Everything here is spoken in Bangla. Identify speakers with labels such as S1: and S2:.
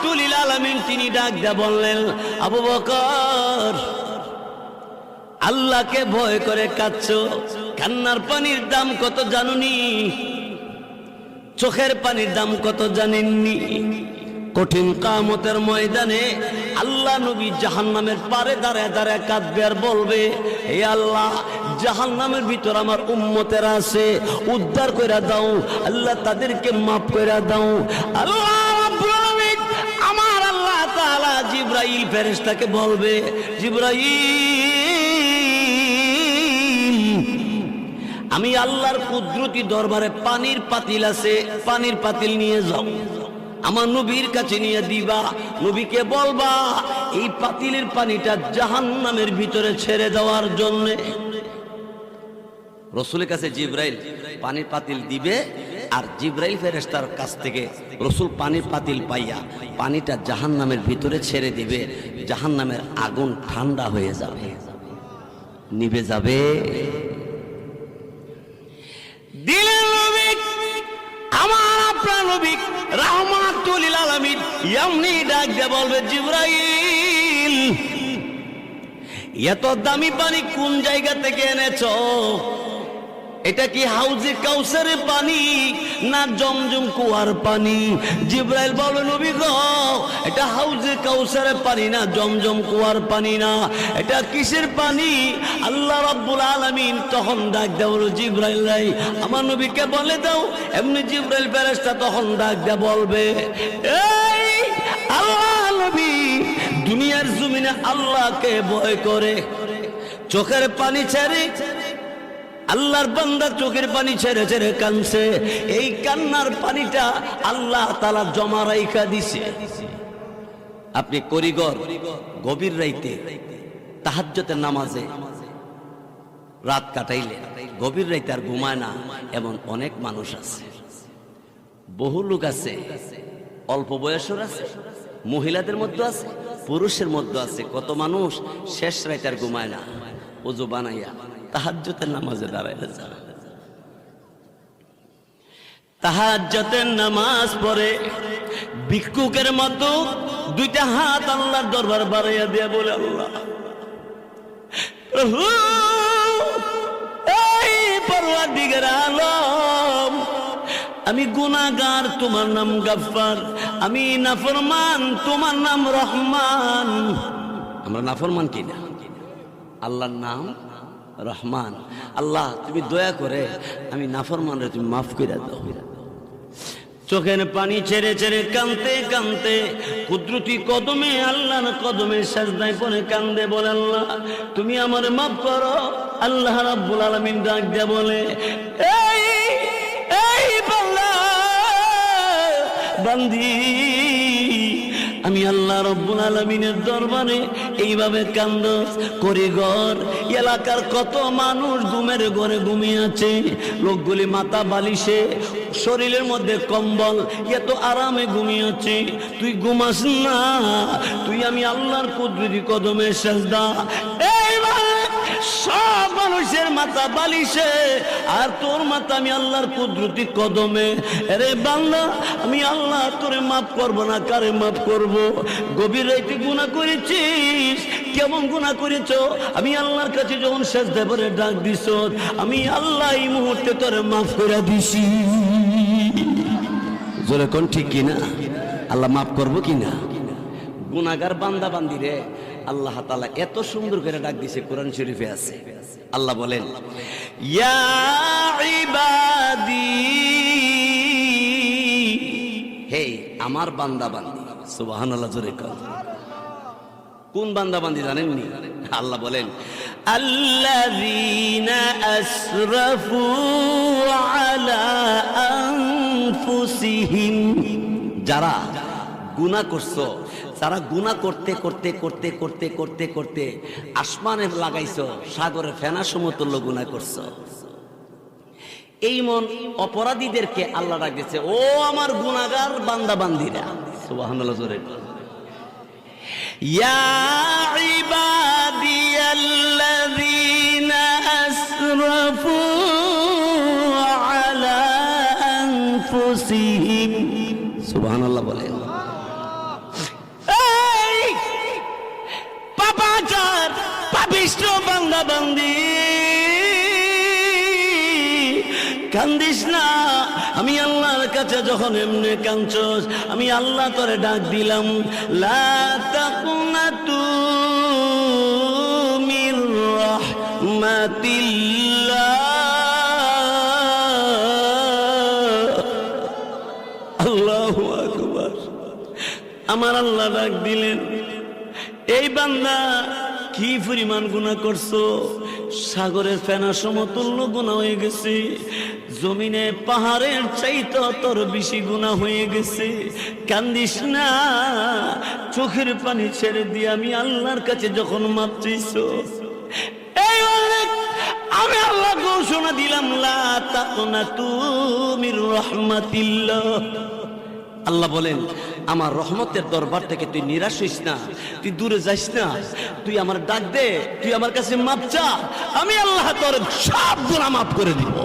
S1: রাহমাতুল লিল আলামিন তিনি ডাক দিয়ে বললেন, আবু বকর, আল্লাহকে ভয় করে কাঁদছো, কান্নার পানির দাম কত জানুনি? চোখের পানির দাম কত জানেননি? কঠিন কিয়ামতের ময়দানে আল্লাহ নবী জাহান্নামের পারে দাঁড়ায় দাঁড়ায় কাঁদবে আর বলবে, হে আল্লাহ, জাহান্নামের ভিতর আমার উম্মতেরা আছে, উদ্ধার কইরা দাও আল্লাহ, তাদেরকে মাফ কইরা দাও। আল্লাহ রাব্বুল আলামিন, আমার আল্লাহ তাআলা জিবরাইল ফেরেশতাকে বলবে, জিবরাইল, আমি আল্লাহর কুদরতি দরবারে পানির পাতিল আছে, পানির পাতিল নিয়ে যাও, আমার নবীর কাছে নিয়ে দিবা, নবীকে বলবা এই পাতিলের পানিটা জাহান্নামের ভিতরে ছেড়ে দেওয়ার জন্য। রাসূলের কাছে জিবরাইল পানির পাতিল দিবে, আর জিবরাইল ফেরেশতার কাছ থেকে রাসূল পানির পাতিল পাইয়া পানিটা জাহান্নামের ভিতরে ছেড়ে দিবে। জাহান্নামের আগুন ঠান্ডা হয়ে যাবে, নিভে যাবে। দিলের নবী, আমার আপনার নবী রাহমাতুল লিল আলামিন এমনি ডাক দিয়ে বলবে, জিবরাইল, এত দামি পানি কোন জায়গা থেকে এনেছো? এটা কি হাউজে কাউসারের পানি না জমজম কুয়ার পানি? জিবরাইল বলবে, নবী গো, এটা হাউজে কাউসারের পানি না, জমজম কুয়ার পানি না, এটা কিসের পানি? আল্লাহ রাব্বুল আলামিন তখন ডাক দেয়, জিবরাইল রে, আমার নবীকে বলে দাও। এমনি জিবরাইল ফেরেশতা তখন ডাক দিয়ে বলবে, এই আল্লাহ নবী দুনিয়ার জমিনে আল্লাহকে ভয় করে চোখের পানি ছেড়ে, আল্লাহর বান্দা চোখের পানি ছেড়ে ছেড়ে কাঁদছে, এই কান্নার পানিটা আল্লাহ তাআলা জমা রাইখা দিছে। আপনি করিগর গভীর রাইতে তাহাজ্জুদের নামাজে রাত কাটাইলে গভীর রাইতে আর ঘুমায় না, এমন অনেক মানুষ আছে। বহু লোক আছে, অল্প বয়সের আছে, মহিলাদের মধ্যে আছে, পুরুষের মধ্যে আছে। কত মানুষ শেষ রাইতে আর ঘুমায় না, ওযু বানাইয়া তাহাজ্জুদের নামাজে দাঁড়াইলে যায়। তাহাজ্জুদের নামাজ পড়ে ভিক্ষুকের মতো দুইটা হাত আল্লাহর দরবার বাড়াইয়া দিয়ে বলে, আল্লাহ প্রভু, এই পরওয়ারদিগার আলম, আমি গুনাহগার, তোমার নাম গফফার, আমি নাফরমান, তোমার নাম রহমান। আমরা নাফরমান কিনা? আল্লাহর নাম রহমান। আল্লাহ তুমি দয়া করে আমি নাফরমানরে তুমি মাফ করে দাও। চোখের পানি ছেড়ে ছেড়ে কাঁদতে কাঁদতে কুদরতি কদমে, আল্লাহর কদমে সাজদায় পড়ে কান্দে, বলে আল্লাহ তুমি আমারে মাফ করো। আল্লাহ রাব্বুল আলামিন ডাক দিয়ে বলে, এই এই বান্দা বান্দি, আমি আল্লাহ রাব্বুল আলামিনের দরবারে এইভাবে কান্দস করিগর। এলাকার কত মানুষ ঘুমের ঘরে ঘুমিয়ে আছে, লোকগুলি মাথা বালিশে, শরীরের মধ্যে কম্বল, এত আরামে ঘুমিয়ে আছে, তুই ঘুমাস না? তুই আমি আল্লাহর কুদরতি কদমে সাজদা। এইভাবে সব মানুষের মাথা বালিশে, আর তোর মাথা আমি আল্লাহর কুদরতি কদমে। আরে বান্দা, আমি আল্লাহ তোরে মাফ করবো না, কারে মাফ করব? গভীর রাতে গুনাহ করেছিস, কেমন গুনাহ করেছ? আমি আল্লাহর কাছে যখন সেজদা করে ডাক দিছ, আমি আল্লাহ এই মুহূর্তে তোরে মাফ করে দিছি। জোরে কোন ঠিক কিনা? আল্লাহ মাফ করবো কিনা? গুনাহগার বান্দা বান্দি রে আল্লাহ তাআলা এত সুন্দর করে ডাক দিছে, কোরআন শরীফে আছে। আল্লাহ বলেন, ইয়া ইবাদি, হে আমার বান্দা বান্দি। সুবহানাল্লাহ, জোরে কোন। কোন বান্দা বান্দি জানেননি? আল্লাহ বলেন, আল্লাযীনা আসরাফু আলা আনফুসিহিম, যারা গুনাহ করছো, যারা গুনাহ করতে করতে করতে করতে করতে করতে আসমানে লাগাইছো, সাগরে ফেনা সমতুল্য গুনাহ করছো, এই মন অপরাধীদেরকে আল্লাহ ডাক দিয়েছে, ও আমার গুনাহগার বান্দা বান্দিরা। সুবহানাল্লাহ, জোরে। ইয়া ইবাদিয়াল্লাযীনা আসরাফু আলা আনফুসিহিম। সুবহানাল্লাহ বলেন। কাছে যখন এমনি কাঁদছস, আমি আল্লাহ তোরে ডাক দিলাম, লা তাকুনাতু মির রাহমাতিল্লাহ। আল্লাহু আকবার। আমার আল্লাহ ডাক দিলেন, এই বান্দা কি পরিমাণ গুনাহ করছো, সাগরের ফেনা সমতুল্য গুনাহ হয়ে গেছে, জমিনে পাহাড়ের চাইতে তোর বেশি গুনাহ হয়ে গেছে। কান্দিস না, চোখের পানি ছেড়ে দিয়ে আমি আল্লাহর কাছে যখন মাপ চাইছো, এই অনেক আমি আল্লাহ ঘোষণা দিলাম, লা তাকুনাতু মির রাহমাতিল্লাহ। আল্লাহ বলেন, আমার রহমতের দরবার থেকে তুই নিরাশ হইস না, তুই দূরে যাইস না, তুই আমার ডাক দে, তুই আমার কাছে মাপ চা, আমি আল্লাহ তোর সব গুনাহ মাফ করে দিব।